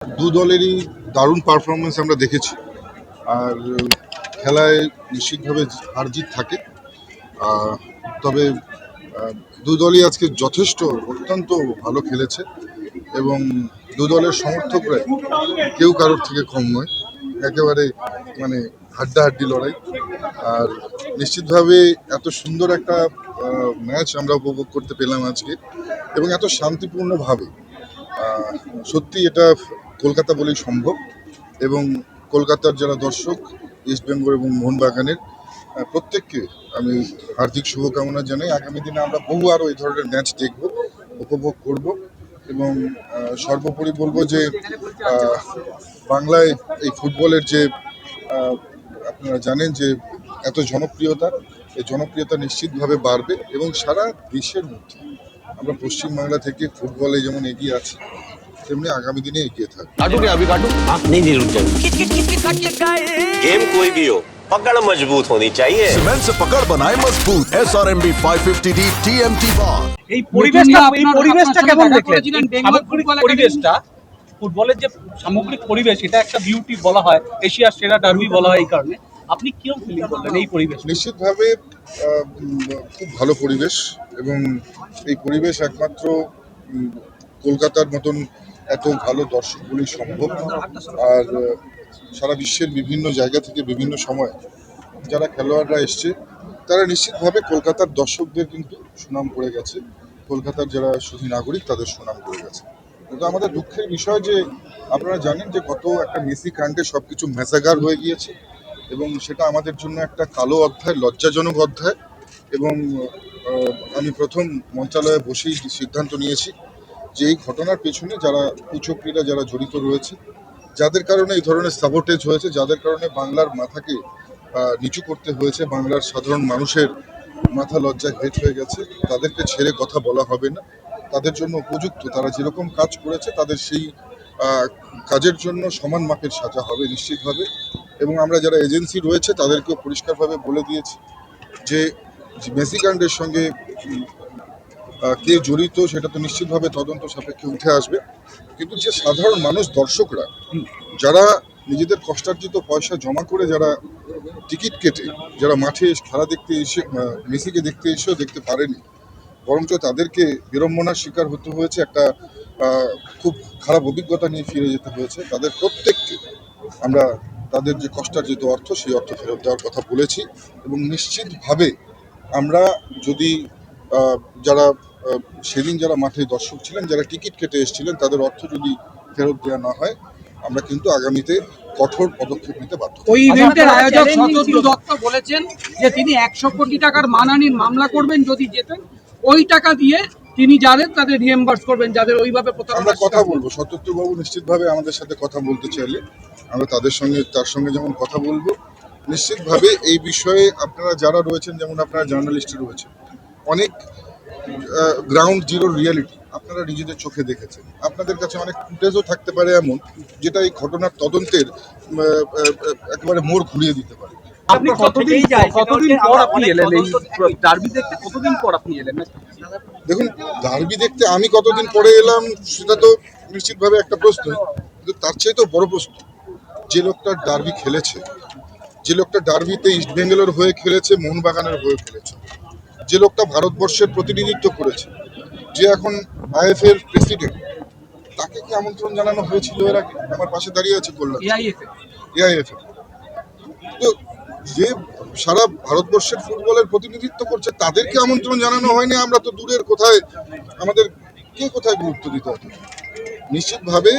দু দলেরই দারুণ পারফরমেন্স আমরা দেখেছি। আর খেলায় নিশ্চিতভাবে হার জিত থাকে। তবে দু দলই আজকে যথেষ্ট অত্যন্ত ভালো খেলেছে এবং দু দলের সমর্থকরা কেউ কারোর থেকে কম নয়, একেবারে মানে হাড্ডাহাড্ডি লড়াই। আর নিশ্চিতভাবে এত সুন্দর একটা ম্যাচ আমরা উপভোগ করতে পেলাম আজকে এবং এত শান্তিপূর্ণভাবে। সত্যি এটা কলকাতা বলেই সম্ভব এবং কলকাতার যারা দর্শক ইস্ট বেঙ্গল এবং মোহনবাগানের প্রত্যেককে আমি হার্দিক শুভকামনা জানাই। আগামী দিনে আমরা বহু আরও এই ধরনের ম্যাচ দেখব, উপভোগ করব এবং সর্বোপরি বলবো যে বাংলায় এই ফুটবলের যে আপনারা জানেন যে এত জনপ্রিয়তা, এই জনপ্রিয়তা নিশ্চিতভাবে বাড়বে এবং সারা দেশের মধ্যে আমরা পশ্চিমবাংলা থেকে ফুটবলে যেমন এগিয়ে আছি তেমনি আগামী দিনে এগিয়ে থাকবে। गेम कोई भी हो, पकड़ मजबूत होनी चाहिए। सीमेंट से पकड़ बनाए मजबूत SRMB 550D TMT bar। এই পরিবেশটা কেমন দেখলেন? সামগ্রিক পরিবেশটা, ফুটবলের যে সামগ্রিক পরিবেশ, এটা একটা বিউটি বলা হয়, এশিয়ার সেরা ডার্বি বলা হয়। এই কারণে আপনি কিরকম ফিলিং করলেন এই পরিবেশ? নিশ্চিতভাবে খুব ভালো পরিবেশ এবং এই পরিবেশ একমাত্র কলকাতার মতন এত ভালো দর্শকগুলি সম্ভব। আর সারা বিশ্বের বিভিন্ন জায়গা থেকে বিভিন্ন সময় যারা খেলোয়াড়রা এসছে তারা নিশ্চিতভাবে কলকাতার দর্শকদের কিন্তু সুনাম করে গেছে, কলকাতার যারা শুধু নাগরিক তাদের সুনাম করে গেছে। কিন্তু আমাদের দুঃখের বিষয় যে আপনারা জানেন যে গত একটা মেসি কাণ্ডে সব কিছু মেসাগার হয়ে গিয়েছে এবং সেটা আমাদের জন্য একটা কালো অধ্যায়, লজ্জাজনক অধ্যায়। এবং আমি প্রথম মন্ত্রণালয়ে বসেই সিদ্ধান্ত নিয়েছি যে এই ঘটনার পেছনে যারা কুচক্রীরা যারা জড়িত রয়েছে, যাদের কারণে এই ধরনের সাবোটেজ হয়েছে, যাদের কারণে বাংলার মাথাকে নিচু করতে হয়েছে, বাংলার সাধারণ মানুষের মাথা লজ্জায় হেঁট হয়ে গেছে, তাদেরকে ছেড়ে কথা বলা হবে না। তাদের জন্য উপযুক্ত, তারা যেরকম কাজ করেছে তাদের সেই কাজের জন্য সমান মাপের সাজা হবে নিশ্চিতভাবে। এবং আমরা যারা এজেন্সি রয়েছে তাদেরকেও পরিষ্কারভাবে বলে দিয়েছি যে মেসি কাণ্ডের সঙ্গে কে জড়িত সেটা তো নিশ্চিতভাবে তদন্ত সাপেক্ষে উঠে আসবে। কিন্তু যে সাধারণ মানুষ, দর্শকরা যারা নিজেদের কষ্টার্জিত পয়সা জমা করে যারা টিকিট কেটে যারা মাঠে খেলা দেখতে এসে মেসিকে দেখতে এসেও দেখতে পারেনি, বরঞ্চ তাদেরকে বিড়ম্বনার শিকার হতে হয়েছে, একটা খুব খারাপ অভিজ্ঞতা নিয়ে ফিরে যেতে হয়েছে, তাদের প্রত্যেককে আমরা তাদের যে কষ্টার্জিত অর্থ সেই অর্থ ফেরত দেওয়ার কথা বলেছি। এবং নিশ্চিতভাবে আমরা যদি যারা সেদিন যারা মাঠে দর্শক ছিলেন, যারা টিকিট কেটে এসেছিলেন, তাদের অর্থ যদি ফেরত দেওয়া না হয় আমরা কিন্তু আগামীতে কঠোর পদক্ষেপ নিতে বাধ্য। ওই ইভেন্টের আয়োজক শতদ্রু দত্ত বলেছেন যে তিনি 100 কোটি টাকার মানহানির মামলা করবেন যদি জেতেন, ওই টাকা দিয়ে তিনি যাদের তাদের রিএমবার্স করবেন যাদের ওইভাবে আমরা কথা বলবো। শতদ্রু বাবু নিশ্চিতভাবে আমাদের সাথে কথা বলতে চাইলে আমরা তার সঙ্গে যেমন কথা বলবো, নিশ্চিতভাবে এই বিষয়ে আপনারা যারা রয়েছেন, যেমন আপনারা জার্নালিস্ট রয়েছেন, অনেক গ্রাউন্ড জিরো রিয়ালিটি আপনারা নিজেদের চোখে দেখেছেন। আপনাদের কাছে অনেক ফুটেজও থাকতে পারে এমন যেটা এই ঘটনার তদন্তের একেবারে মোড় ঘুরিয়ে দিতে পারে। আপনি কতদিন পর আপনি এলেন এই ডার্বি দেখতে? কতদিন পর আপনি এলেন? দেখুন, ডার্বি দেখতে আমি কতদিন পরে এলাম সেটা তো নিশ্চিতভাবে একটা প্রশ্ন, কিন্তু তার চেয়ে তো বড় প্রশ্ন যে লোকটা ডার্বি খেলেছে, যে লোকটা ডার্বিতে ইস্ট বেঙ্গলের হয়ে খেলেছে, মোহনবাগানের হয়ে খেলেছে, যে লোকটা ভারতবর্ষের প্রতিনিধিত্ব করেছে, যে এখন আইএফএর প্রেসিডেন্ট, তাকে কি আমন্ত্রণ জানানো হয়েছিল এর আগে? আমার পাশে দাঁড়িয়ে আছে কল্যাণ, এআইএফএ। তো যে সারা ভারতবর্ষের ফুটবলের প্রতিনিধিত্ব করছে তাদেরকে আমন্ত্রণ জানানো হয়নি। আমরা তো দূরের কোথায়, আমাদের কে কোথায় গুরুত্ব দিতে হবে? নিশ্চিতভাবে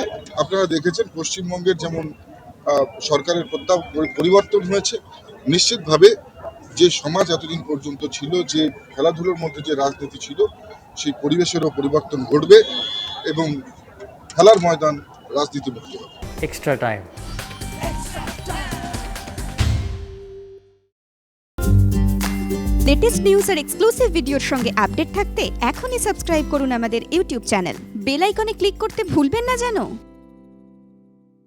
আপনারা দেখেছেন পশ্চিমবঙ্গের যেমন সরকারের পরিবর্তন হয়েছে, নিশ্চিতভাবে যে সমাজ এতদিন পর্যন্ত ছিল, যে খেলাধুলোর মধ্যে যে রাজনীতি ছিল, সেই পরিবেশেরও পরিবর্তন ঘটবে এবং খেলার ময়দান রাজনীতি মুক্ত হবে। Extra time. লেটেস্ট নিউজ আর এক্সক্লুসিভ ভিডিওর সঙ্গে আপডেট থাকতে এখনই সাবস্ক্রাইব করুন আমাদের ইউটিউব চ্যানেল। বেল আইকনে ক্লিক করতে ভুলবেন না যেন।